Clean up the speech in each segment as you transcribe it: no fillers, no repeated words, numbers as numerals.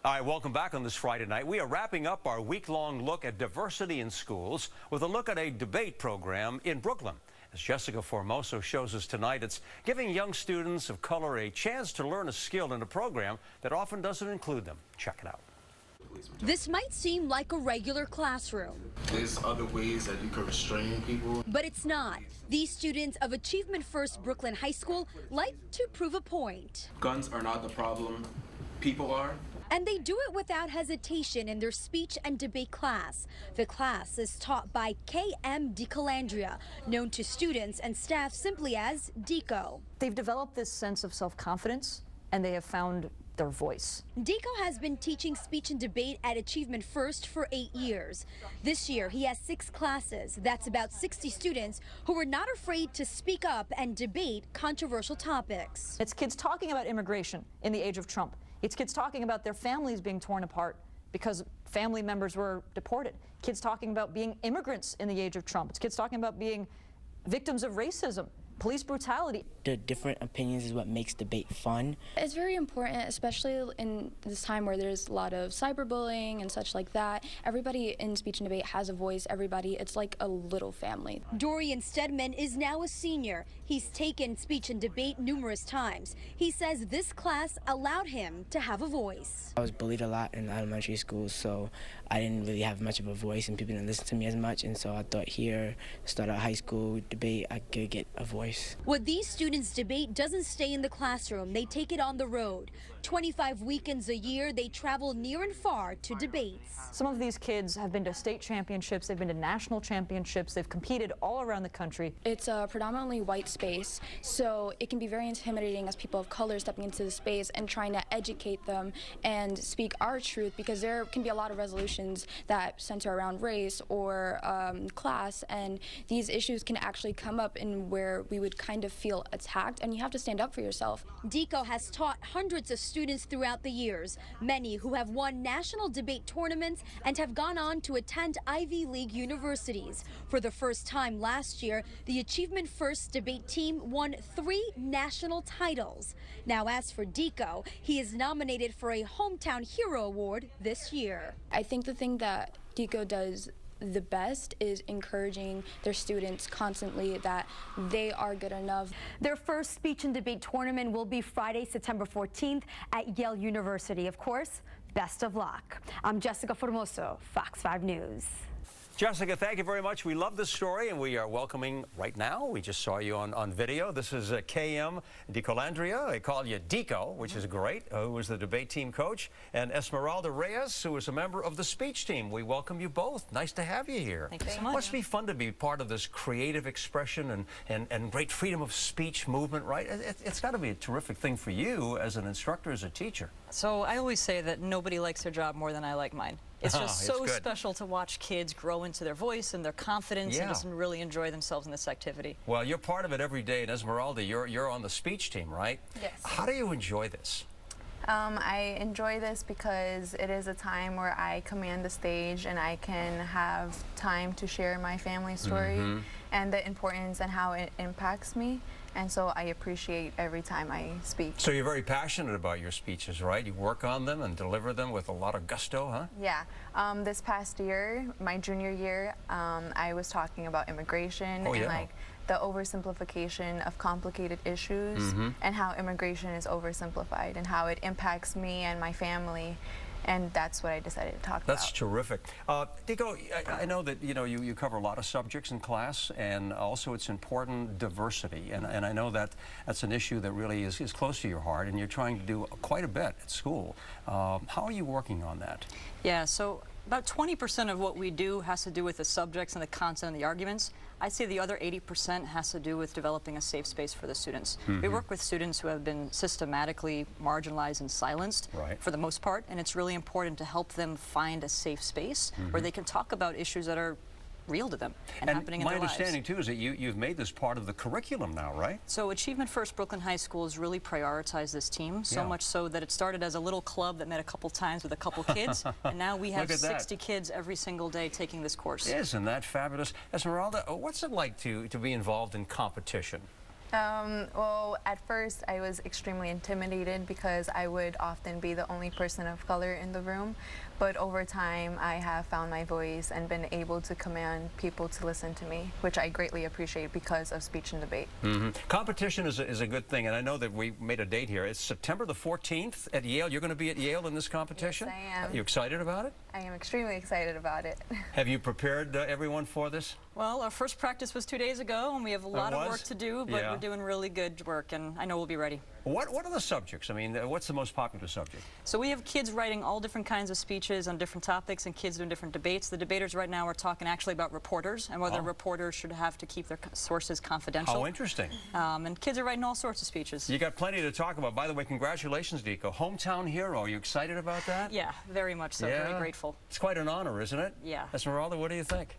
All right, welcome back on this Friday night. We are wrapping up our week-long look at diversity in schools with a look at a debate program in Brooklyn. As Jessica Formoso shows us tonight, it's giving young students of color a chance to learn a skill in a program that often doesn't include them. Check it out. This might seem like a regular classroom. There's other ways that you can restrain people. But it's not. These students of Achievement First Brooklyn High School like to prove a point. Guns are not the problem. People are. And they do it without hesitation in their speech and debate class. The class is taught by K.M. DeCalandria, known to students and staff simply as Deco. They've developed this sense of self-confidence, and they have found their voice. Deco has been teaching speech and debate at Achievement First for 8 years. This year, he has 6 classes. That's about 60 students who are not afraid to speak up and debate controversial topics. It's kids talking about immigration in the age of Trump. It's kids talking about their families being torn apart because family members were deported. Kids talking about being immigrants in the age of Trump. It's kids talking about being victims of racism, police brutality. The different opinions is what makes debate fun. It's very important, especially in this time where there's a lot of cyberbullying and such like that. Everybody in speech and debate has a voice. Everybody, it's like a little family. Dorian Stedman is now a senior. He's taken speech and debate numerous times. He says this class allowed him to have a voice. I was bullied a lot in elementary school, so I didn't really have much of a voice and people didn't listen to me as much, and so I thought here, start out high school debate, I could get a voice. What these students debate doesn't stay in the classroom. They take it on the road. 25 weekends a year, they travel near and far to debates. Some of these kids have been to state championships, they've been to national championships, they've competed all around the country. It's a predominantly white space, so it can be very intimidating as people of color stepping into the space and trying to educate them and speak our truth, because there can be a lot of resolutions that center around race or class, and these issues can actually come up in where we would kind of feel attacked, and you have to stand up for yourself. Deco has taught hundreds of students throughout the years, many who have won national debate tournaments and have gone on to attend Ivy League universities. For the first time last year, the Achievement First debate team won 3 national titles. Now, as for Deco, he is nominated for a Hometown Hero Award this year. I think the thing that Deco does the best is encouraging their students constantly that they are good enough. Their first speech and debate tournament will be Friday, September 14th at Yale University. Of course, best of luck. I'm Jessica Formoso, Fox 5 News. Jessica, thank you very much. We love this story, and we are welcoming right now. We just saw you on video. This is K.M. DeCalandria. They call you Deco, which is great, who was the debate team coach, and Esmeralda Reyes, who is a member of the speech team. We welcome you both. Nice to have you here. Thank you so much. Must be fun to be part of this creative expression and great freedom of speech movement, right? It's got to be a terrific thing for you as an instructor, as a teacher. So I always say that nobody likes their job more than I like mine. It's just so special to watch kids grow into their voice and their confidence and just really enjoy themselves in this activity. Well, you're part of it every day, and Esmeralda, you're on the speech team, right? Yes. How do you enjoy this? I enjoy this because it is a time where I command the stage and I can have time to share my family story and the importance and how it impacts me. And so I appreciate every time I speak. So you're very passionate about your speeches, right? You work on them and deliver them with a lot of gusto, huh? Yeah. This past year, my junior year, I was talking about immigration and like the oversimplification of complicated issues and how immigration is oversimplified and how it impacts me and my family. And that's what I decided to talk about. That's terrific. Deco, I know that you cover a lot of subjects in class, and also it's important diversity. And I know that that's an issue that really is close to your heart, and you're trying to do quite a bit at school. How are you working on that? Yeah, so about 20% of what we do has to do with the subjects and the content of the arguments. I'd say the other 80% has to do with developing a safe space for the students. We work with students who have been systematically marginalized and silenced for the most part, and it's really important to help them find a safe space where they can talk about issues that are real to them and happening in their lives. My understanding, too, is that you've made this part of the curriculum now, right? So Achievement First Brooklyn High School has really prioritized this team, so much so that it started as a little club that met a couple times with a couple kids, and now we have 60 kids every single day taking this course. Isn't that fabulous? Esmeralda, what's it like to be involved in competition? Well, at first I was extremely intimidated because I would often be the only person of color in the room. But over time, I have found my voice and been able to command people to listen to me, which I greatly appreciate because of speech and debate. Competition is a good thing, and I know that we made a date here. It's September the 14th at Yale. You're going to be at Yale in this competition? Yes, I am. Are you excited about it? I am extremely excited about it. Have you prepared everyone for this? Well, our first practice was 2 days ago, and we have a lot of work to do, but we're doing really good work, and I know we'll be ready. What are the subjects? I mean, what's the most popular subject? So we have kids writing all different kinds of speeches on different topics and kids doing different debates. The debaters right now are talking actually about reporters and whether reporters should have to keep their sources confidential. Oh, interesting. And kids are writing all sorts of speeches. You got plenty to talk about. By the way, congratulations, Deco. Hometown hero. Are you excited about that? Yeah, very much so. Yeah. Very grateful. It's quite an honor, isn't it? Yeah. Esmeralda, what do you think?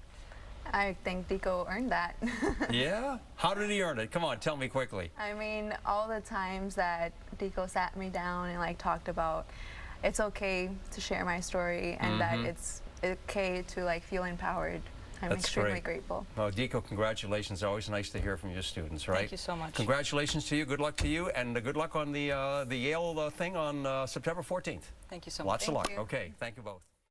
I think Deco earned that. Yeah? How did he earn it? Come on, tell me quickly. I mean, all the times that Deco sat me down and like talked about it's okay to share my story and that it's okay to like feel empowered. I'm extremely grateful. Well, Deco, congratulations. Always nice to hear from your students, right? Thank you so much. Congratulations to you. Good luck to you, and good luck on the Yale thing on September 14th. Thank you so much. Lots of luck. you. Okay, thank you both.